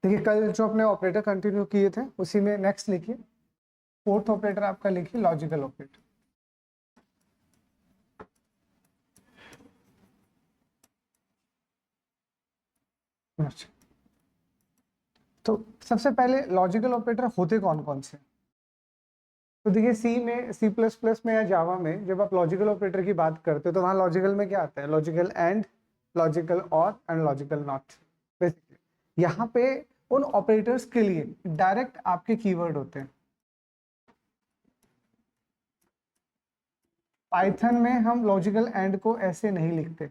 देखिए कल जो अपने ऑपरेटर कंटिन्यू किए थे उसी में नेक्स्ट लिखिए, फोर्थ ऑपरेटर आपका लिखिए लॉजिकल ऑपरेटर। तो सबसे पहले लॉजिकल ऑपरेटर होते कौन कौन से? तो देखिए सी में, सी प्लस प्लस में या जावा में जब आप लॉजिकल ऑपरेटर की बात करते हो तो वहां लॉजिकल में क्या आता है? लॉजिकल एंड, लॉजिकल और एंड लॉजिकल नॉट। बेसिकली यहाँ पे उन ऑपरेटर्स के लिए डायरेक्ट आपके कीवर्ड होते हैं। पाइथन में हम लॉजिकल एंड को ऐसे नहीं लिखते,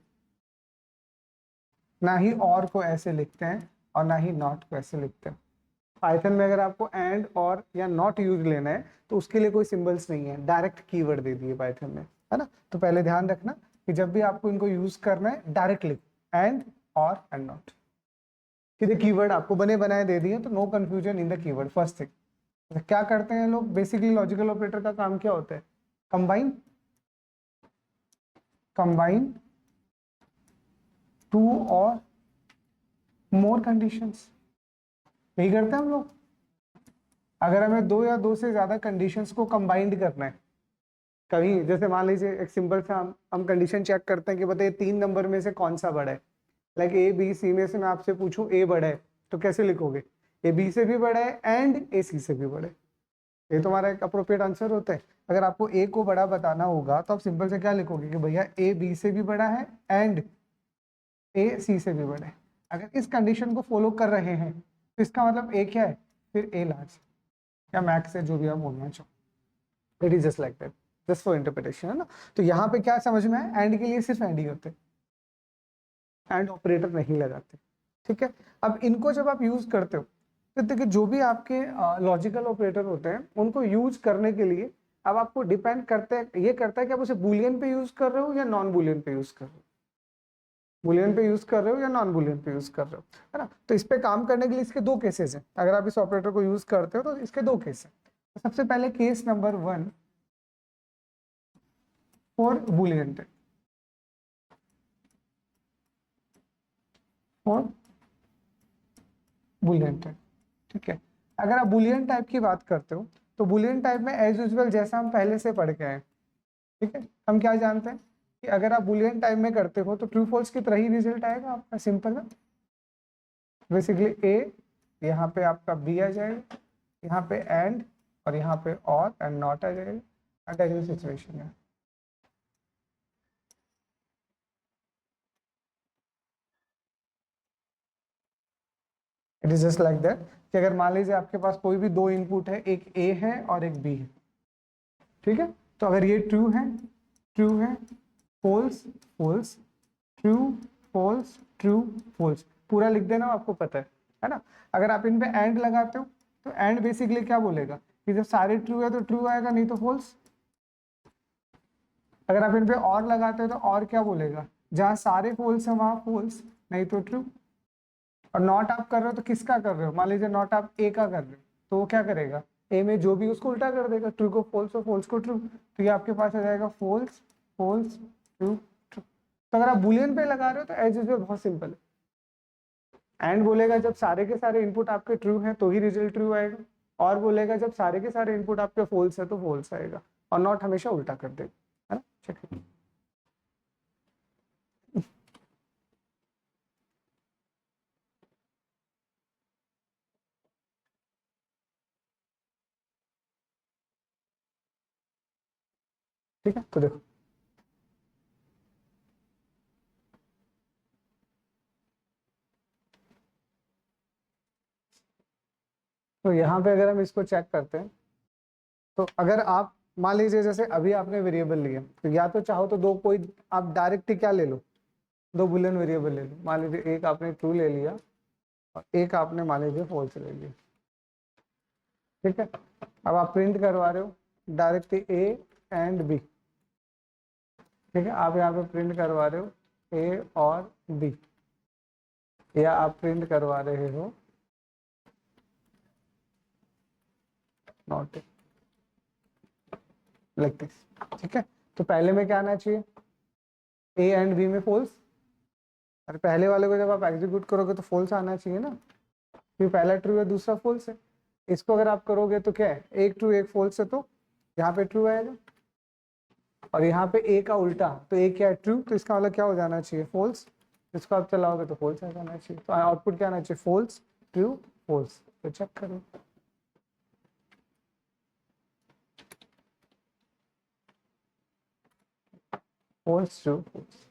ना ही और को ऐसे लिखते हैं और ना ही नॉट को ऐसे लिखते हैं। पाइथन में अगर आपको एंड और या नॉट यूज लेना है तो उसके लिए कोई सिंबल्स नहीं है, डायरेक्ट कीवर्ड दे दिए पाइथन में, है ना। तो पहले ध्यान रखना कि जब भी आपको इनको यूज करना है डायरेक्ट लिखो एंड और एंड नॉट। सीधे कीवर्ड आपको बने बनाए दे दिए, तो no confusion in the keyword. First thing क्या करते हैं लोग, बेसिकली लॉजिकल ऑपरेटर का काम क्या होता है? कंबाइन, कंबाइन टू और मोर कंडीशंस, यही करते हैं हम लोग। अगर हमें दो या दो से ज्यादा कंडीशंस को कंबाइंड करना है, कभी जैसे मान लीजिए एक सिंपल सा हम कंडीशन चेक करते हैं कि बताइए 3 नंबर में से कौन सा बड़ा है। लाइक ए बी सी में से मैं आपसे पूछूं ए बड़ा है, तो कैसे लिखोगे? ए बी से भी बड़ा है एंड ए सी से भी बड़ा है। ये तो हमारा एक अप्रोप्रिएट आंसर होता है। अगर आपको ए को बड़ा बताना होगा तो आप सिंपल से क्या लिखोगे कि भैया ए बी से भी बड़ा है एंड ए सी से भी बड़ा है। अगर इस कंडीशन को फॉलो कर रहे हैं तो इसका मतलब ए क्या है? फिर ए लार्ज या मैक्स है, जो भी आप बोलना चाहो। It is just like that, just for interpretation, है ना। तो यहाँ पे क्या समझ में है, एंड के लिए सिर्फ एंड ही होते हैं, एंड ऑपरेटर नहीं लगाते, ठीक है। अब इनको जब आप यूज करते हो तो देखिए जो भी आपके लॉजिकल ऑपरेटर होते हैं उनको यूज करने के लिए अब आपको डिपेंड करते हैं, ये करता है कि आप उसे बुलियन पे यूज कर रहे हो या नॉन बुलियन पे यूज कर रहे हो। बुलियन पे यूज कर रहे हो या नॉन बुलियन पे यूज कर रहे हो, है ना। तो इस पे काम करने के लिए इसके दो केसेस हैं। अगर आप इस ऑपरेटर को यूज करते हो तो इसके दो केस हैं। तो सबसे पहले case number 1 for Boolean type, for Boolean type, ठीक है। अगर आप बुलियन टाइप की बात करते हो तो बुलियन टाइप में एज यूजुअल जैसा हम पहले से पढ़ के आए, ठीक है। हम क्या जानते हैं कि अगर आप बुलियन टाइप में करते हो तो ट्रू फॉल्स की तरह ही रिजल्ट आएगा आपका, सिंपल है। बेसिकली ए, यहाँ पे आपका बी आ जाएगा, यहाँ पे एंड और यहाँ पे और एंड नॉट आ जाएगा। डायग्नोस सिचुएशन है। It is just like that कि अगर मान लीजिए आपके पास कोई भी दो इनपुट है, एक ए है और एक बी है, ठीक है। तो अगर ये ट्रू है, ट्रू है, false false, true false, true false, पूरा लिख देना, आपको पता है ना। अगर आप इन पे एंड लगाते हो तो एंड बेसिकली क्या बोलेगा कि जब सारे ट्रू है तो ट्रू आएगा, नहीं तो फॉल्स। अगर आप इन पे और लगाते हो तो और क्या बोलेगा, जहां सारे फॉल्स है वहां फॉल्स, नहीं तो ट्रू। और नॉट आप कर रहे हो तो किसका कर रहे हो? मान लीजिए नॉट आप ए का कर रहे हो तो वो क्या करेगा? ए में जो भी उसको उल्टा कर देगा, ट्रू को फॉल्स और फॉल्स को ट्रू। तो ये आपके पास आ जाएगा फॉल्स फॉल्स ट्रू ट्रू। तो अगर आप बुलियन पे लगा रहे हो तो एज यूजुअल बहुत सिंपल है। एंड बोलेगा जब सारे के सारे इनपुट आपके ट्रू हैं तो ही रिजल्ट ट्रू आएगा, और बोलेगा जब सारे के सारे इनपुट आपके फॉल्स है तो फॉल्स आएगा, और नॉट हमेशा उल्टा कर देगा, है ना। चेक। ठीक है, तो देखो तो यहाँ पे अगर हम इसको चेक करते हैं तो अगर आप मान लीजिए जैसे अभी आपने वेरिएबल लिया तो या तो चाहो तो दो कोई आप डायरेक्ट ही क्या ले लो, दो बुलियन वेरिएबल ले लो। मान लीजिए एक आपने ट्रू ले लिया और एक आपने मान लीजिए फॉल्स ले लिया, ठीक है। अब आप प्रिंट करवा रहे हो डायरेक्ट ए एंड बी, ठीक है। आप यहाँ पे प्रिंट करवा रहे हो ए और बी, या आप प्रिंट करवा रहे हो नॉट लाइक दिस, ठीक है। तो पहले में क्या आना चाहिए? ए एंड बी में फॉल्स। अरे पहले वाले को जब आप एग्जीक्यूट करोगे तो फॉल्स आना चाहिए ना, फिर पहला ट्रू है दूसरा फॉल्स है। इसको अगर आप करोगे तो क्या है, एक ट्रू एक फॉल्स है, तो यहाँ पे ट्रू आएगा, और यहाँ पे ए का उल्टा, तो ए क्या है ट्रू, तो इसका मतलब क्या हो जाना चाहिए फॉल्स। इसको आप चलाओगे तो फॉल्स आ जाना चाहिए, तो आउटपुट क्या आना चाहिए फॉल्स ट्रू फॉल्स। तो चेक करो, फॉल्स ट्रू फॉल्स।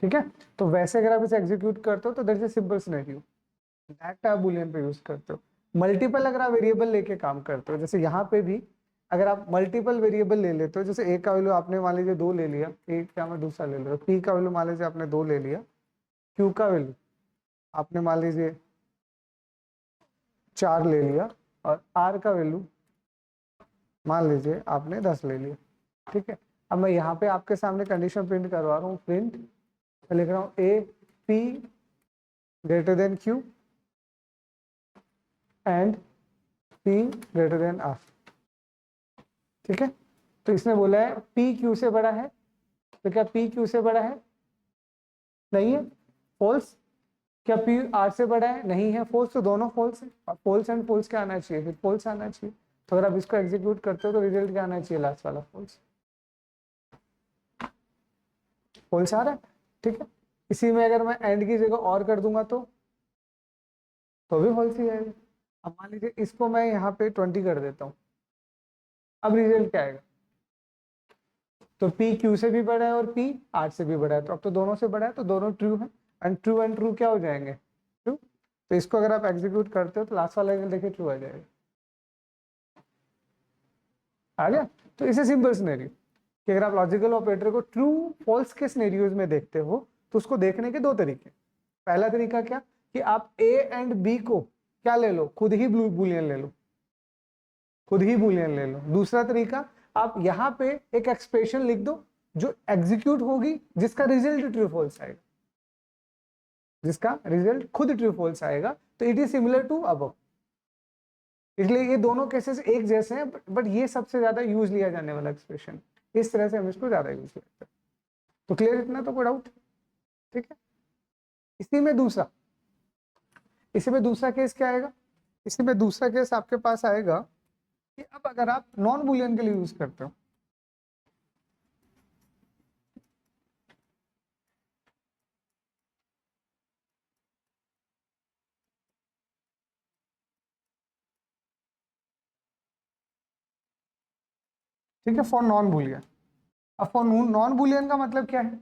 ठीक है, तो वैसे अगर आप इसे एग्जीक्यूट करते हो तो that's a simple scenario, that आप बूलियन पे यूज करते हो। मल्टीपल अगर आप वेरिएबल लेके काम करते हो, जैसे यहाँ पे भी अगर आप मल्टीपल वेरिएबल ले लेते हो, जैसे ए का वैल्यू आपने मान लीजिए 2 ले लिया, ए क्या मैं दूसरा ले लिया, पी का वैल्यू मान लीजिए आपने 2 ले लिया, क्यू का वैल्यू आपने मान लीजिए 4 ले लिया, और आर का वैल्यू मान लीजिए आपने 10 ले लिया। ठीक है, अब मैं यहाँ पे आपके सामने कंडीशन प्रिंट करवा रहा हूँ, प्रिंट लिख रहा हूँ a P greater than Q and P greater than R. ठीक है, तो इसने बोला है पी क्यू से बड़ा है, तो क्या पी क्यू से बड़ा है, नहीं है, फॉल्स। क्या पी आर से बड़ा है, नहीं है, फॉल्स। तो दोनों फॉल्स है, और फॉल्स एंड फॉल्स क्या आना चाहिए, फिर फॉल्स आना चाहिए। तो अगर आप इसको एग्जीक्यूट करते हो तो रिजल्ट क्या आना चाहिए, लास्ट वाला फॉल्स, फॉल्स आ रहा है। ठीक है, इसी में अगर मैं एंड की जगह और कर दूंगा तो भी फॉल्स ही आएगा। अब मान लीजिए इसको मैं यहाँ पे 20 कर देता हूँ, अब रिजल्ट क्या आएगा, तो P Q से भी बड़ा है और P R से भी बड़ा है, तो अब तो दोनों से बड़ा है, तो दोनों ट्रू है, एंड ट्रू क्या हो जाएंगे, ट्रू। तो इसको अगर आप एग्जीक्यूट करते हो तो लास्ट वाला रिजल्ट देखिए ट्रू आ जाएगा, आ गया। तो इसे सिंपल सिनेरियो कि अगर आप लॉजिकल ऑपरेटर को ट्रू फॉल्स के सिनेरियोज में देखते हो तो उसको देखने के 2 तरीके। पहला तरीका क्या कि आप A एंड B को क्या ले लो, खुद ही बूलियन ले लो, खुद ही बूलियन ले लो। दूसरा तरीका, आप यहाँ पे एक एक्सप्रेशन लिख दो जो एग्जीक्यूट होगी, जिसका रिजल्ट ट्रू फॉल्स आएगा, जिसका रिजल्ट खुद ट्रू फॉल्स आएगा। तो it is similar to above. इसलिए ये दोनों केसेस एक जैसे हैं, बट ये सबसे ज्यादा यूज लिया जाने वाला एक्सप्रेशन, इस तरह से हम इसको ज्यादा यूज करते हैं। तो क्लियर, इतना तो कोई डाउट। ठीक है, इसी में दूसरा केस क्या आएगा, इसी में दूसरा केस आपके पास आएगा कि अब अगर आप नॉन बूलियन के लिए यूज करते हो, ठीक है, फॉर नॉन बूलियन। अब फॉर नॉन बूलियन का मतलब क्या है,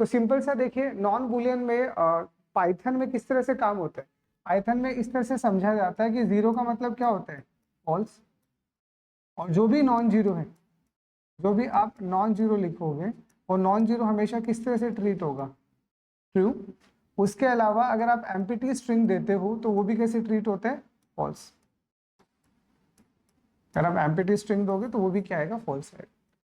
तो सिंपल सा देखिए, नॉन बूलियन में पाइथन में किस तरह से काम होता है, पाइथन में इस तरह से समझा जाता है कि 0 का मतलब क्या होता है, फॉल्स, और जो भी नॉन जीरो है, जो भी आप नॉन जीरो लिखोगे, और नॉन जीरो हमेशा किस तरह से ट्रीट होगा, ट्रू। उसके अलावा अगर आप एम्प्टी स्ट्रिंग देते हो तो वो भी कैसे ट्रीट होते हैं, फॉल्स। अगर आप एम्प्टी स्ट्रिंग दोगे तो वो भी क्या आएगा, फॉल्स आएगा।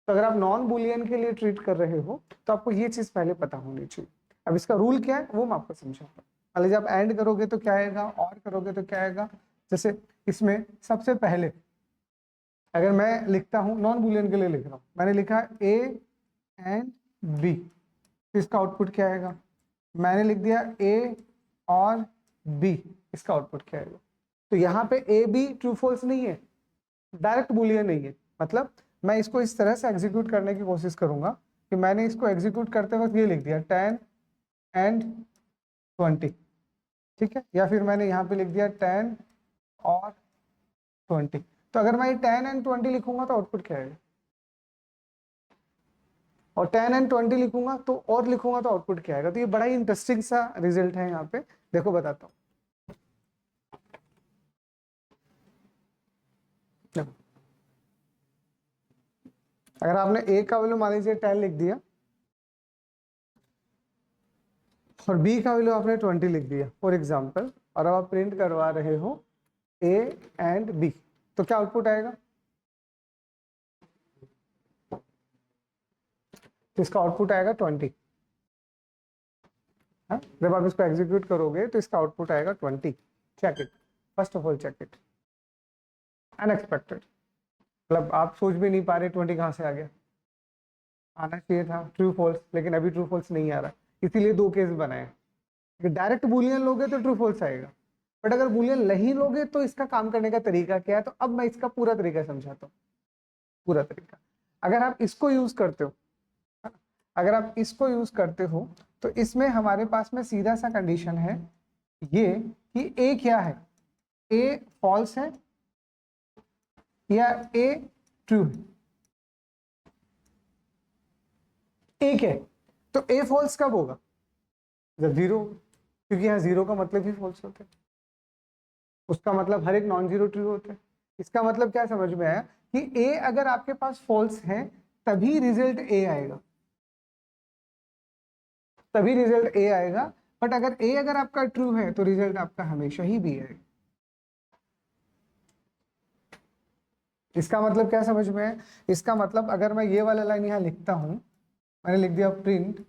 तो अगर आप नॉन बूलियन के लिए ट्रीट कर रहे हो तो आपको ये चीज पहले पता होनी चाहिए। अब इसका रूल क्या है वो मैं आपको समझाता हूँ। मान लीजिए आप एंड करोगे तो क्या आएगा, और करोगे तो क्या आएगा। जैसे इसमें सबसे पहले अगर मैं लिखता हूँ, नॉन बूलियन के लिए लिख रहा हूँ, मैंने लिखा ए एंड बी, तो इसका आउटपुट क्या आएगा। मैंने लिख दिया ए और बी, इसका आउटपुट क्या आएगा। तो यहाँ पे ए बी ट्रू फॉल्स नहीं है, डायरेक्ट बूलियन नहीं है। मतलब मैं इसको इस तरह से एग्जीक्यूट करने की कोशिश करूंगा कि मैंने इसको एग्जीक्यूट करते वक्त ये लिख दिया 10 एंड 20, ठीक है, या फिर मैंने यहाँ पे लिख दिया 10 और 20। तो अगर मैं 10 एंड 20 लिखूंगा तो आउटपुट क्या आएगा, और 10 एंड 20 लिखूंगा तो और लिखूंगा तो आउटपुट क्या आएगा। तो ये बड़ा ही इंटरेस्टिंग सा रिजल्ट है यहाँ पे, देखो बताता हूँ। अगर आपने ए का वैल्यू मान लीजिए 10 लिख दिया और बी का वैल्यू आपने 20 लिख दिया फॉर एग्जांपल, और अब आप प्रिंट करवा रहे हो ए एंड बी, तो क्या आउटपुट आएगा, तो इसका आउटपुट आएगा 20। हाँ? जब आप इसको एग्जीक्यूट करोगे तो इसका आउटपुट आएगा 20। Check it, first of all check it, unexpected. मतलब आप सोच भी नहीं पा रहे 20 कहाँ से आ गया, आना चाहिए था ट्रू फॉल्स, लेकिन अभी ट्रू फॉल्स नहीं आ रहा, इसीलिए 2 केस बनाए। डायरेक्ट बुलियन लोगे तो ट्रू फॉल्स आएगा, बट अगर बुलियन नहीं लोगे तो इसका काम करने का तरीका क्या है, तो अब मैं इसका पूरा तरीका समझाता हूँ। पूरा तरीका, अगर आप इसको यूज करते हो, अगर आप इसको यूज करते हो तो इसमें हमारे पास में सीधा सा कंडीशन है ये कि ए क्या है, ए फॉल्स है या ए ट्रू है। ए क्या है, तो ए फॉल्स कब होगा, जब जीरो, क्योंकि यहाँ जीरो का मतलब ही फॉल्स होता है, उसका मतलब हर एक नॉन जीरो ट्रू होता है। इसका मतलब क्या समझ में आया कि ए अगर आपके पास फॉल्स है तभी रिजल्ट ए आएगा, तभी रिजल्ट ए आएगा, बट अगर ए अगर आपका ट्रू है तो रिजल्ट आपका हमेशा ही बी आएगा। इसका मतलब क्या समझ में है, इसका मतलब अगर मैं ये वाला लाइन यहाँ लिखता हूं, मैंने लिख दिया प्रिंट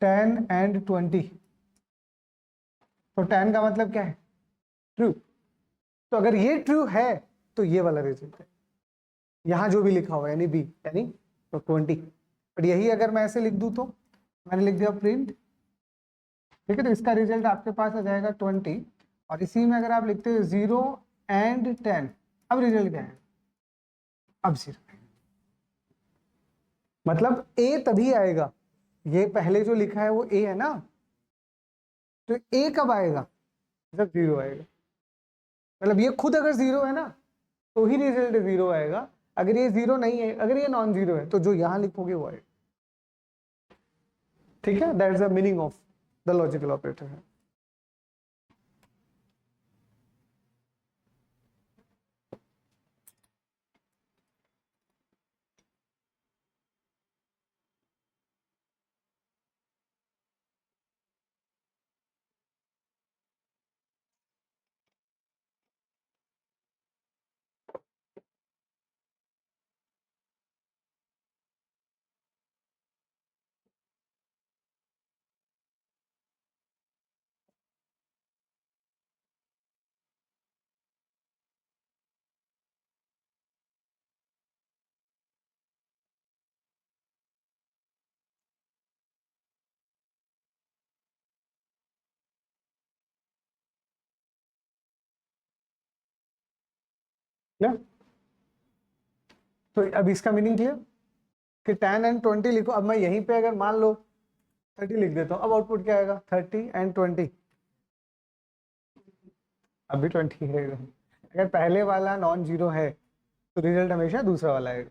10 and 20, तो 10 का मतलब क्या है, ट्रू, तो अगर ये ट्रू है तो ये वाला रिजल्ट है, यहां जो भी लिखा हुआ है यानी बी, यानी तो 20। बट यही अगर मैं ऐसे लिख दूं तो मैंने लिख दिया प्रिंट, ठीक है, तो इसका रिजल्ट आपके पास आ जाएगा 20, और इसी में अगर आप लिखते हो 0 and 10, अब रिजल्ट क्या है, अब 0, मतलब ए तभी आएगा, ये पहले जो लिखा है वो ए है ना, तो ए कब आएगा, जब 0 आएगा, मतलब ये खुद अगर 0 है ना तो ही रिजल्ट 0 आएगा, अगर ये 0 नहीं है, अगर ये नॉन 0 है तो जो यहां लिखोगे वो आएगा। ठीक है, that is the meaning of the logical operator है। क्लियर, तो अब इसका मीनिंग क्लियर कि 10 and 20 लिखो, अब मैं यहीं पे अगर मान लो 30 लिख देता हूँ, अब आउटपुट क्या आएगा, 30 and 20, अभी 20 रहेगा, अगर पहले वाला नॉन जीरो है तो रिजल्ट हमेशा दूसरा वाला आएगा,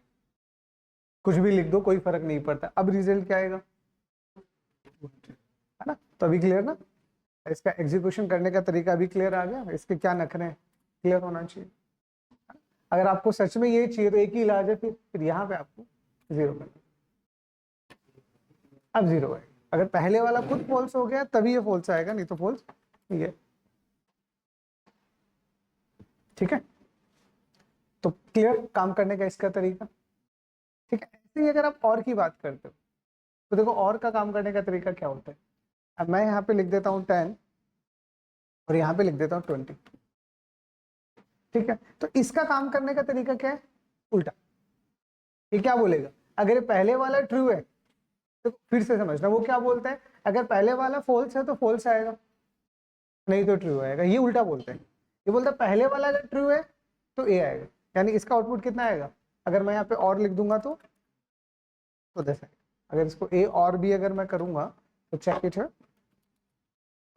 कुछ भी लिख दो कोई फर्क नहीं पड़ता, अब रिजल्ट क्या आएगा, है ना, तो अभी क्लियर ना, इसका एग्जीक्यूशन करने का तरीका भी क्लियर आ गया, इसके क्या नखरे हैं क्लियर होना चाहिए। अगर आपको सच में ये चाहिए तो एक ही इलाज है, फिर यहाँ पे आपको 0 करना, अब 0 है, अगर पहले वाला खुद फॉल्स हो गया तभी ये फॉल्स आएगा, नहीं तो फॉल्स नहीं है। ठीक है, तो क्लियर काम करने का इसका तरीका। ठीक है, ऐसे ही अगर आप और की बात करते हो तो देखो और का काम करने का तरीका क्या होता है, अब मैं यहाँ पे लिख देता हूँ 10 और यहाँ पे लिख देता हूँ 20, ठीक है, तो इसका काम करने का तरीका क्या है, उल्टा। ये क्या बोलेगा, अगर ये पहले वाला ट्रू है तो फिर से समझना वो क्या बोलता है, अगर पहले वाला फॉल्स है तो फॉल्स आएगा, नहीं तो ट्रू आएगा, ये उल्टा बोलते हैं। ये बोलता है पहले वाला अगर ट्रू है तो ए आएगा, यानी इसका आउटपुट कितना आएगा, अगर मैं यहाँ पे और लिख दूंगा तो 10 आएगा, अगर इसको ए और बी अगर मैं करूंगा तो चेक इट है,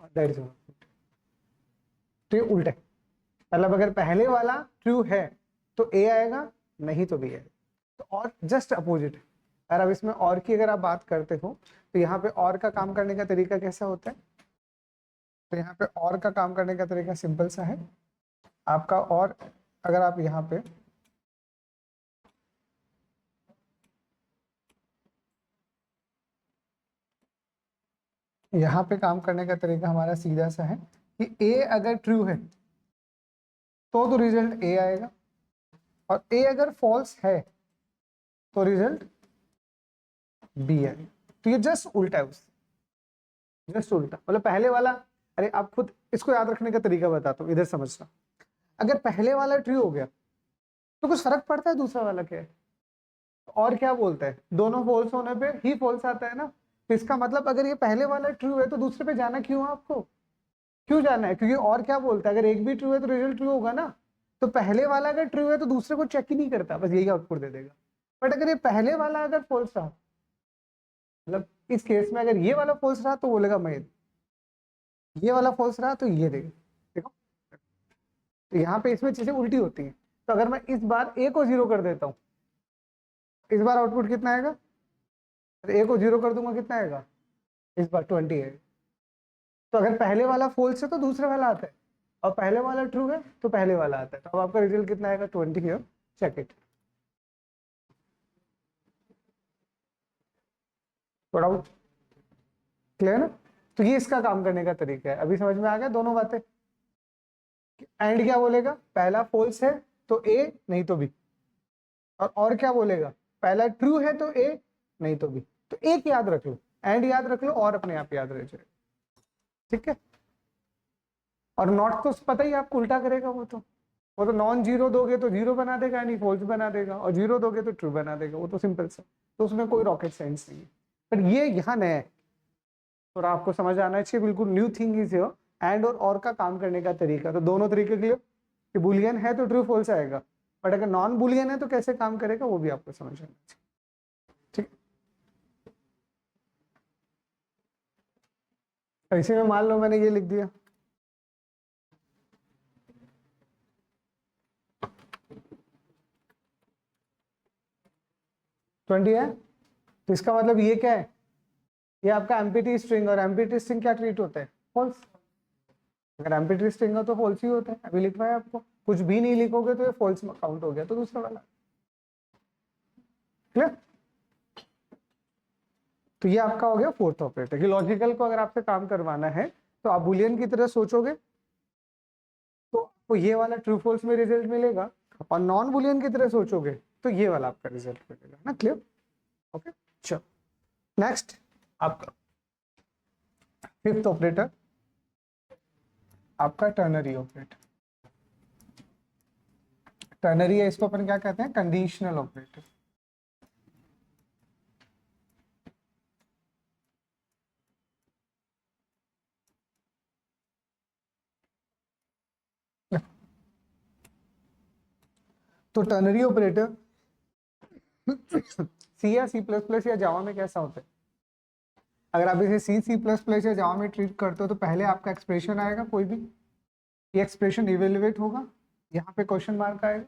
दैट इज आउटपुट। तो ये उल्टा है, मतलब अगर पहले वाला ट्रू है तो ए आएगा, नहीं तो बी आएगा, तो और जस्ट अपोजिट है। अगर अब इसमें और की अगर आप बात करते हो तो यहाँ पे और का काम करने का तरीका कैसा होता है, तो यहाँ पे और का काम करने का तरीका सिंपल सा है आपका, और अगर आप यहाँ पे काम करने का तरीका हमारा सीधा सा है कि ए अगर ट्रू है तो रिजल्ट ए आएगा, और ए अगर फॉल्स है तो रिजल्ट बी आएगा। तो ये जस्ट उल्टा है उससे, जस्ट उल्टा, मतलब पहले वाला, अरे आप खुद इसको याद रखने का तरीका बताता हूँ, इधर समझना, अगर पहले वाला ट्रू हो गया तो कुछ फर्क पड़ता है दूसरा वाला क्या है, और क्या बोलता है, दोनों फॉल्स होने पे ही फॉल्स आता है ना, तो इसका मतलब अगर ये पहले वाला ट्रू है तो दूसरे पे जाना क्यों है आपको, क्यों जाना है? क्योंकि और क्या बोलता है, अगर एक भी ट्रू है तो रिजल्ट ट्रू होगा ना। तो पहले वाला अगर ट्रू है तो दूसरे को चेक ही नहीं करता, बस यही आउटपुट दे देगा। बट अगर ये पहले वाला अगर फॉल्स रहा, मतलब इस केस में अगर ये वाला फॉल्स रहा तो बोलेगा मैं, ये वाला फॉल्स रहा तो ये देगा। देखो तो यहाँ पे इसमें चीजें उल्टी होती हैं। तो अगर मैं इस बार ए को 0 कर देता हूँ, इस बार आउटपुट कितना आएगा? ए को 0 कर दूंगा, कितना आएगा? इस बार 20 है। तो अगर पहले वाला फॉल्स है तो दूसरा वाला आता है, और पहले वाला ट्रू है तो पहले वाला आता है। तो अब आपका रिजल्ट कितना आएगा? 20 हियर, चेक इट। थोड़ा क्लियर ना? तो ये इसका काम करने का तरीका है। अभी समझ में आ गया दोनों बातें? एंड क्या बोलेगा? पहला फॉल्स है तो ए नहीं तो बी, और क्या बोलेगा? पहला ट्रू है तो ए नहीं तो बी। तो एक याद रख लो, एंड याद रख लो, और अपने आप याद रह जाए, ठीक है? और नॉट तो पता ही आपको उल्टा करेगा, वो तो नॉन जीरो दोगे तो जीरो बना देगा, यानी फॉल्स बना देगा, और जीरो दोगे तो ट्रू बना देगा। वो तो सिंपल सा, तो उसमें कोई रॉकेट साइंस नहीं है। पर ये यहाँ नया है, थोड़ा आपको समझ आना चाहिए। बिल्कुल new thing is here, and और का काम करने का तरीका। तो दोनों तरीके क्लियर कि बुलियन है तो ट्रू फॉल्स आएगा, बट अगर नॉन बुलियन है तो कैसे काम करेगा वो भी आपको समझ आना चाहिए, ठीक? इसी में मान लो मैंने ये लिख दिया, ट्वेंटी है, तो इसका मतलब ये क्या है? ये आपका एम्प्टी स्ट्रिंग, और एम्प्टी स्ट्रिंग क्या ट्रीट होता है? फॉल्स। अगर एम्प्टी स्ट्रिंग हो तो फॉल्स ही होता है। अभी लिखवाया आपको, कुछ भी नहीं लिखोगे तो ये फॉल्स काउंट हो गया, तो दूसरा वाला क्लियर। तो ये आपका हो गया फोर्थ ऑपरेटर। कि लॉजिकल को अगर आपसे काम करवाना है तो आप बुलियन की तरह सोचोगे तो आपको ये वाला ट्रू फॉल्स में रिजल्ट मिलेगा, और नॉन बुलियन की तरह सोचोगे तो ये वाला आपका रिजल्ट मिलेगा ना। क्लियर? ओके, चलो नेक्स्ट आपका फिफ्थ ऑपरेटर, आपका टर्नरी ऑपरेटर। टर्नरी है, इसको अपन क्या कहते हैं? Conditional operator. तो टर्नरी ऑपरेटर सी या सी प्लस प्लस या जावा में कैसा होता है? अगर आप इसे सी सी प्लस प्लस या जावा में ट्रीट करते हो तो पहले आपका एक्सप्रेशन आएगा कोई भी, ये एक्सप्रेशन इवेल्युएट होगा, यहाँ पे क्वेश्चन मार्क आएगा।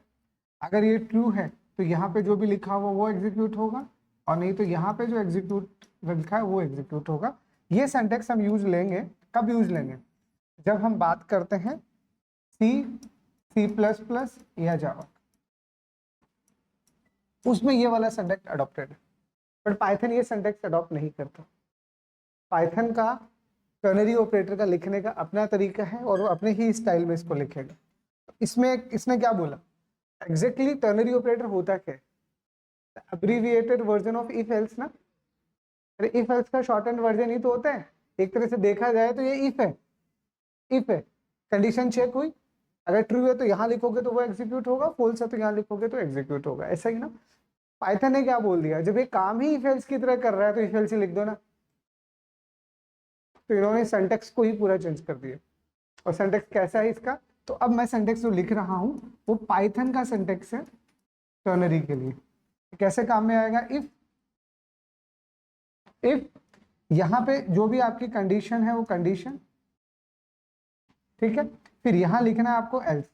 अगर ये ट्रू है तो यहाँ पे जो भी लिखा हुआ वो एग्जीक्यूट होगा, और नहीं तो यहाँ पे जो एग्जीक्यूट लिखा है वो एग्जीक्यूट होगा। ये सिंटैक्स हम यूज लेंगे, कब यूज लेंगे? जब हम बात करते हैं सी सी प्लस प्लस या जावा, उसमें ये वाला सिंटैक्स अडॉप्टेड है। बट पाइथन ये सिंटैक्स अडॉप्ट नहीं करता। पाइथन का टर्नरी ऑपरेटर का लिखने का अपना तरीका है, और वो अपने ही स्टाइल में इसको लिखेगा। इसमें इसने क्या बोला एग्जैक्टली? टर्नरी ऑपरेटर होता क्या है? Abbreviated version of if else ना। अरे इफ एल्स का शॉर्ट एंड वर्जन ही तो होता है। एक तरह से देखा जाए तो ये इफ है, इफ है, कंडीशन चेक हुई, अगर ट्रू है तो यहाँ लिखोगे तो वो एग्जीक्यूट होगा, फॉल्स है तो यहाँ लिखोगे तो एग्जीक्यूट होगा, ऐसा ही ना। पाइथन ने क्या बोल दिया, जब ये काम ही इफ एल्स की तरह कर रहा है तो इफ एल्स ही लिख दो ना। तो इन्होंने सिंटैक्स को ही पूरा चेंज कर दिया। और सिंटैक्स कैसा है इसका? तो अब मैं सिंटैक्स जो लिख रहा हूँ वो पाइथन का सिंटैक्स है टर्नरी के लिए। कैसे काम में आएगा? इफ यहाँ पे जो भी आपकी कंडीशन है वो कंडीशन, ठीक है, फिर यहाँ लिखना है आपको एल्स।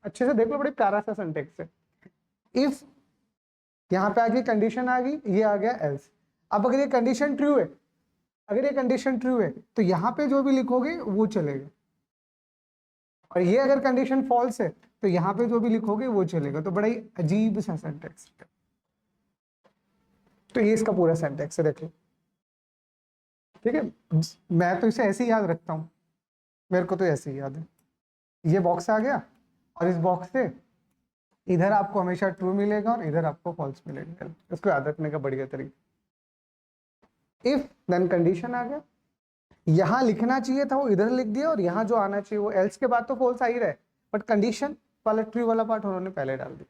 अच्छे से देख लो, बड़ी प्यारा सा सिंटैक्स है। इफ यहाँ पे आगे कंडीशन आ गई, ये आ गया एल्स। अब अगर ये कंडीशन ट्रू है, अगर ये कंडीशन ट्रू है तो यहाँ पे जो भी लिखोगे वो चलेगा, और ये अगर कंडीशन फॉल्स है तो यहाँ पे जो भी लिखोगे वो चलेगा। तो बड़ा ही अजीब सा सिंटैक्स है। तो ये इसका पूरा सिंटैक्स है, देख लो, ठीक है। मैं तो इसे ऐसे ही याद रखता हूँ, मेरे को तो ऐसे ही याद है। ये बॉक्स आ गया, और इस बॉक्स से इधर आपको हमेशा ट्रू मिलेगा और इधर आपको फॉल्स मिलेगा। इसको याद रखने का बढ़िया तरीका, इफ देन कंडीशन आ गया, यहाँ लिखना चाहिए था वो इधर लिख दिया, और यहाँ जो आना चाहिए वो एल्स के बाद तो फॉल्स आ ही रहा है, बट कंडीशन वाला ट्रू वाला पार्ट उन्होंने पहले डाल दिया।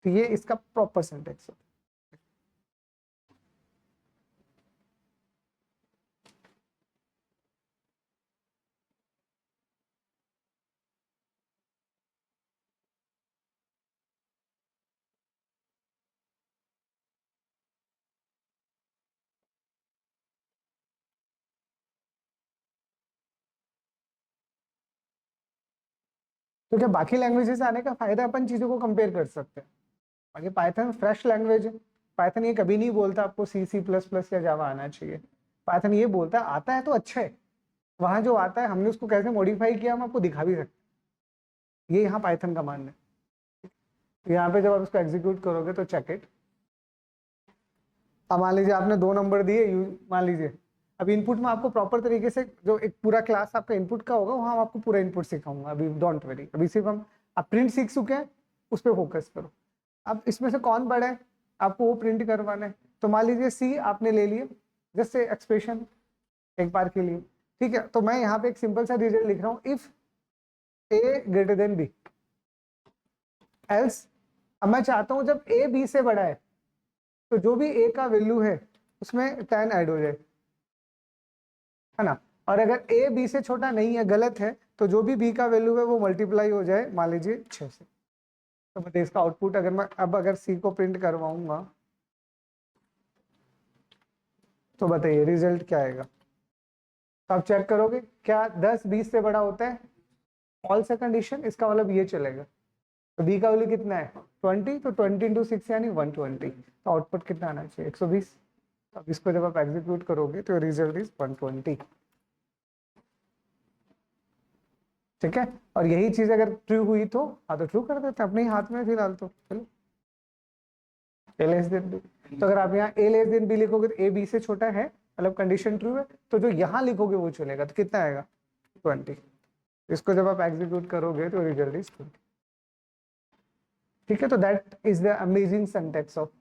तो ये इसका प्रॉपर सिंटैक्स है, क्योंकि बाकी लैंग्वेजेस आने का फायदा अपन चीज़ों को कंपेयर कर सकते हैं। बाकी पाइथन फ्रेश लैंग्वेज है, पाइथन ये कभी नहीं बोलता आपको C++ या जावा आना चाहिए। पाइथन ये बोलता है आता है तो अच्छा है, वहाँ जो आता है हमने उसको कैसे मॉडिफाई किया हम आपको दिखा भी सकते हैं। ये यहाँ पाइथन का मानना है। यहाँ पे जब आप उसको एग्जीक्यूट करोगे तो चेक इट। अब मान लीजिए आपने 2 नंबर दिए, मान लीजिए अब इनपुट में आपको प्रॉपर तरीके से जो एक पूरा क्लास आपका इनपुट का होगा वहाँ आपको पूरा इनपुट सिखाऊंगा। अभी डोंट वरी, अभी सिर्फ हम आप प्रिंट सीख चुके हैं, उस पर फोकस करो। अब इसमें से कौन बड़ा है आपको वो प्रिंट करवाना है। तो मान लीजिए सी आपने ले लिया जैसे एक्सप्रेशन एक बार के लिए, ठीक है। तो मैं यहाँ पे एक सिंपल सा रिजल्ट लिख रहा हूँ, if A greater than B else. अब मैं चाहता हूँ जब ए बी से बड़ा है तो जो भी ए का वैल्यू है उसमें 10 ऐड हो जाए, है ना। और अगर ए बी से छोटा नहीं है, गलत है, तो जो भी बी का वैल्यू है वो मल्टीप्लाई हो जाए मान लीजिए 6 से। तो बताइए इसका आउटपुट अगर मैं अब अगर सी को प्रिंट करवाऊंगा तो बताइए रिजल्ट क्या आएगा। तो आप चेक करोगे क्या 10 20 से बड़ा होता है, फॉल्स है कंडीशन, इसका मतलब ये चलेगा। तो बी का वैल्यू कितना है 20, तो 20 × 6 यानी 120। तो आउटपुट कितना आना चाहिए 120। तो अब इसको जब आप एग्जीक्यूट करोगे तो रिजल्ट इज 120, ठीक है। और यही चीज अगर ट्रू हुई तो हाँ तो ट्रू कर देते हैं अपने ही हाथ में फिलहाल। तो चलो ए लेस देन बी, तो अगर आप यहाँ ए लेस देन बी लिखोगे तो ए बी से छोटा है, मतलब कंडीशन ट्रू है, तो जो यहाँ लिखोगे वो चलेगा। तो कितना आएगा 20। इसको जब आप एग्जीक्यूट करोगे तो रिजल्ट इज 20, ठीक है। तो that is the amazing syntax of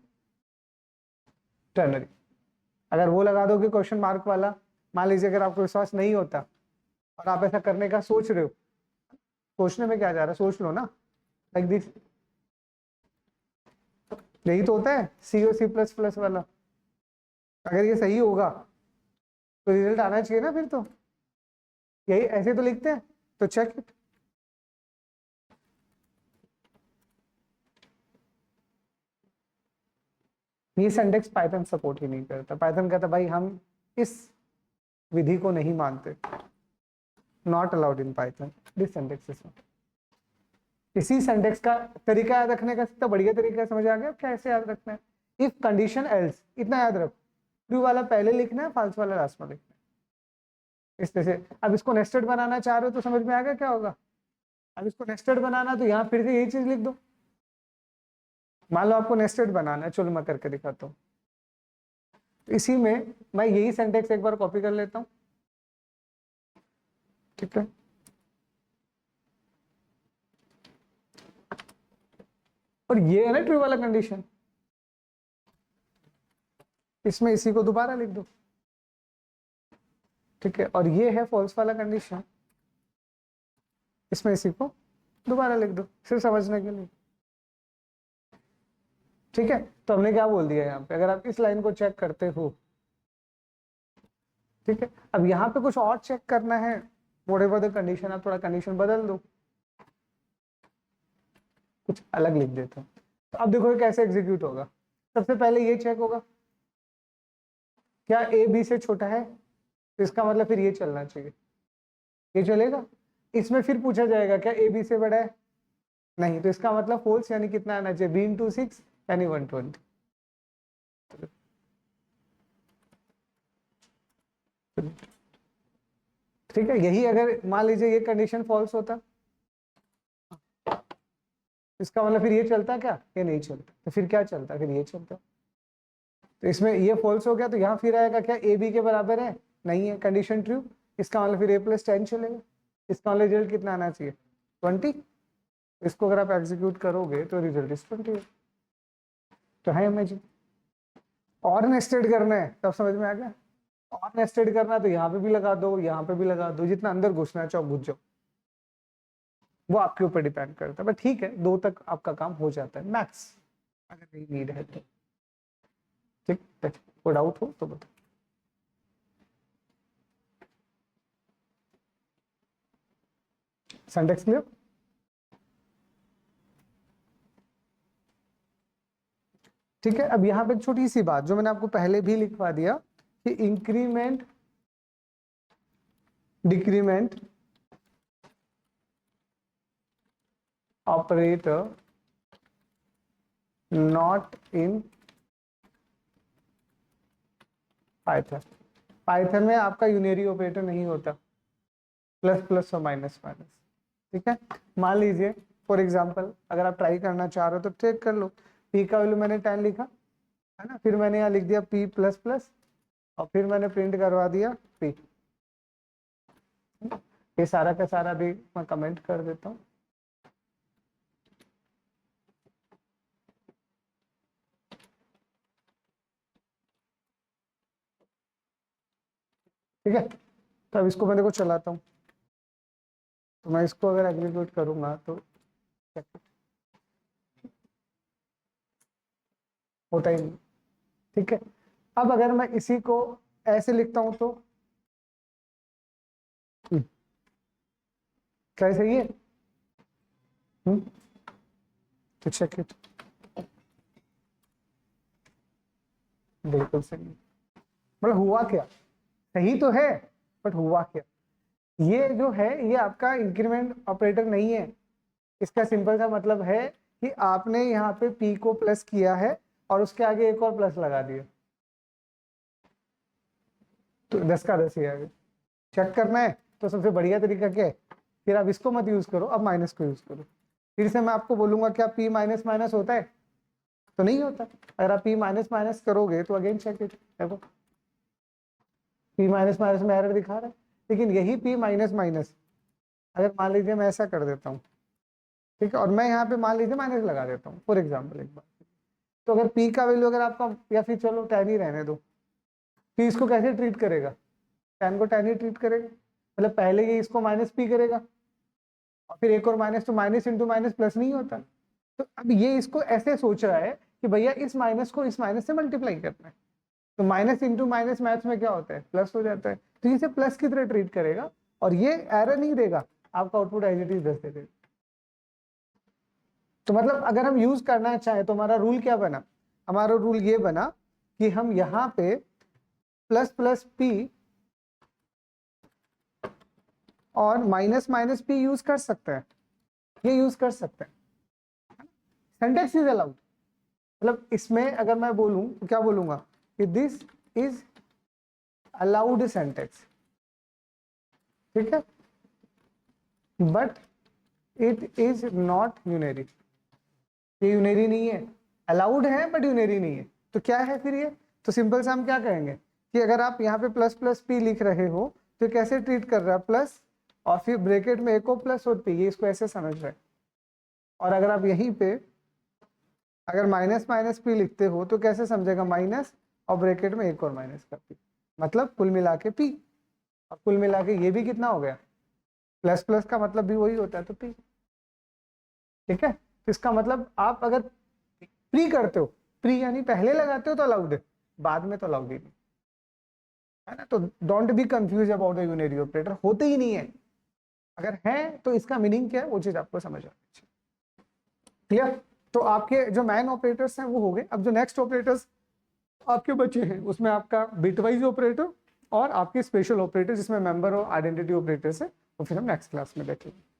ternary. अगर वो लगा दोगे क्वेश्चन मार्क वाला, मान लीजिए अगर आपको विश्वास नहीं होता और आप ऐसा करने का सोच रहे हो, सोचने में क्या जा रहा है, सोच लो ना, लाइक दिस। यही तो होता है सी और C++ वाला। अगर ये सही होगा तो रिजल्ट आना चाहिए ना, फिर तो यही ऐसे तो लिखते हैं। तो चेक इट। ये सिंटैक्स पाइथन सपोर्ट ही नहीं करता। पाइथन कहता भाई हम इस विधि को नहीं मानते, not allowed in Python this syntax is not. इसी सिंटैक्स का तरीका याद रखने का सबसे बढ़िया तरीका समझ आ गया कैसे याद रखना है। इफ कंडीशन एल्स, इतना याद रखो, ट्रू वाला पहले लिखना है, फॉल्स वाला लास्ट में लिखना है, इस तरह से। अब इसको नेस्टेड बनाना चाह रहे हो तो समझ में आ गया क्या होगा। अब इसको नेस्टेड बनाना तो यहाँ फिर से यही चीज लिख दो। मान लो आपको नेस्टेड बनाना है, चलो मैं करके दिखाता हूँ। तो इसी में मैं यही सिंटैक्स एक बार कॉपी कर लेता हूँ, ठीक है। और ये है ना ट्रू वाला कंडीशन, इसमें इसी को दोबारा लिख दो, ठीक है। और ये है फॉल्स वाला कंडीशन, इसमें इसी को दोबारा लिख दो, सिर्फ समझने के लिए, ठीक है। तो हमने क्या बोल दिया यहाँ पे, अगर आप इस लाइन को चेक करते हो, ठीक है। अब यहाँ पे कुछ और चेक करना है, व्हाटएवर द कंडीशन, आप थोड़ा कंडीशन बदल दो, कुछ अलग लिख देता हूँ। तो अब देखो कैसे एग्जीक्यूट होगा। सबसे पहले ये चेक होगा क्या ए बी से छोटा है, तो इसका मतलब फिर ये चलना चाहिए, ये चलेगा। इसमें फिर पूछा जाएगा क्या ए बी से बड़ा है, नहीं, तो इसका मतलब फॉल्स, यानी कितना आना चाहिए b × 6 यानी 120, ठीक है। यही अगर मान लीजिए ये कंडीशन फॉल्स होता, इसका मतलब फिर ये चलता क्या, ये नहीं चलता, तो फिर क्या चलता, फिर ये चलता। तो इसमें ये फॉल्स हो गया, तो यहाँ फिर आएगा क्या ए बी के बराबर है, नहीं है, कंडीशन ट्रू, इसका मतलब फिर a+10 चलेगा। इसका मतलब रिजल्ट कितना आना चाहिए 20। इसको अगर आप एग्जीक्यूट करोगे तो रिजल्ट इज 20। तो है इमेजिन। और नेस्टेड करना है तब समझ में आ गया, और नेस्टेड करना है तो यहाँ पे भी लगा दो, यहाँ पे भी लगा दो, जितना अंदर घुसना चाहो घुस जाओ, वो आपके ऊपर डिपेंड करता है। बट ठीक है, 2 तक आपका काम हो जाता है मैक्स, अगर नहीं नीड है तो, ठीक है। कोई डाउट हो तो बताओ। सिंटैक्स क्लियर, ठीक है। अब यहाँ पे छोटी सी बात जो मैंने आपको पहले भी लिखवा दिया कि increment decrement operator not in Python. Python में आपका यूनरी ऑपरेटर नहीं होता, प्लस प्लस और माइनस माइनस। ठीक है, मान लीजिए फॉर एग्जांपल अगर आप ट्राई करना चाह रहे हो तो चेक कर लो, p का वैल्यू मैंने 10 लिखा है ना, फिर मैंने यहाँ लिख दिया p प्लस प्लस और फिर मैंने प्रिंट करवा दिया p। ये सारा का सारा भी मैं कमेंट कर देता हूँ। ठीक है, तो अब इसको मैं देखो चलाता हूँ, तो मैं इसको अगर एग्जीक्यूट करूंगा तो होता ही नहीं। ठीक है, अब अगर मैं इसी को ऐसे लिखता हूं तो क्या सही है? तो चेक इट, बिल्कुल सही। मतलब हुआ क्या, सही तो है बट हुआ क्या? ये जो है ये आपका इंक्रीमेंट ऑपरेटर नहीं है। इसका सिंपल सा मतलब है कि आपने यहाँ पे p को प्लस किया है और उसके आगे एक और प्लस लगा दिया, तो 10 का 10 ही आ गया। चेक करना है तो सबसे बढ़िया तरीका क्या है, फिर आप इसको मत यूज करो, अब माइनस को यूज करो। फिर से मैं आपको बोलूंगा क्या p माइनस माइनस होता है? तो नहीं होता। अगर आप p माइनस माइनस करोगे तो अगेन चेक इट, देखो p माइनस माइनस में एरर दिखा रहा है। लेकिन यही p माइनस माइनस अगर मान लीजिए मैं ऐसा कर देता हूँ, ठीक है, और मैं यहाँ पे मान लीजिए माइनस लगा देता हूँ फॉर एग्जाम्पल एक बार, तो अगर p का वैल्यू अगर आपका, या फिर चलो 10 ही रहने दो, p इसको कैसे ट्रीट करेगा? 10 को 10 ही ट्रीट करेगा, मतलब पहले ये इसको माइनस p करेगा और फिर एक और माइनस, तो माइनस इंटू माइनस प्लस नहीं होता। तो अब ये इसको ऐसे सोच रहा है कि भैया इस माइनस को इस माइनस से मल्टीप्लाई करना है, तो माइनस इंटू माइनस मैथ्स में क्या होता है, प्लस हो जाता है, तो इसे प्लस की तरह ट्रीट करेगा और ये एरर नहीं देगा, आपका आउटपुट एज इट इज 10 दे देगा। तो मतलब अगर हम यूज करना चाहें तो हमारा रूल क्या बना, हमारा रूल ये बना कि हम यहाँ पे प्लस प्लस p और माइनस माइनस p यूज कर सकते हैं, ये यूज कर सकते हैं। सिंटैक्स इज अलाउड, मतलब इसमें अगर मैं बोलूं तो क्या बोलूंगा कि दिस इज अलाउड सिंटैक्स, ठीक है, but it is not unary. ये यूनरी नहीं है, अलाउड है बट यूनरी नहीं है। तो क्या है फिर ये? तो सिंपल से हम क्या कहेंगे कि अगर आप यहाँ पे प्लस प्लस p लिख रहे हो तो कैसे ट्रीट कर रहा है, प्लस और फिर ब्रैकेट में एक और प्लस और p, ये इसको ऐसे समझ रहे हैं। और अगर आप यहीं पे अगर माइनस माइनस p लिखते हो तो कैसे समझेगा, माइनस और ब्रैकेट में एक और माइनस का p, मतलब कुल मिला के p, और कुल मिला के ये भी कितना हो गया, प्लस प्लस का मतलब भी वही होता है, तो p। ठीक है, तो इसका मतलब आप अगर प्री करते हो, प्री यानी पहले लगाते हो तो अलाउड है, बाद में तो अलाउड ही नहीं है ना। तो don't be confuse about the unary operator, होते ही नहीं है, अगर है तो इसका मीनिंग क्या है वो चीज आपको समझ आनी चाहिए। क्लियर? तो आपके जो मैन ऑपरेटर्स हैं वो हो गए। अब जो नेक्स्ट ऑपरेटर्स आपके बचे हैं उसमें आपका बिटवाइज ऑपरेटर और आपके स्पेशल ऑपरेटर जिसमें मेंबर और आइडेंटिटी ऑपरेटर्स है, वो फिर हम नेक्स्ट क्लास में देखेंगे।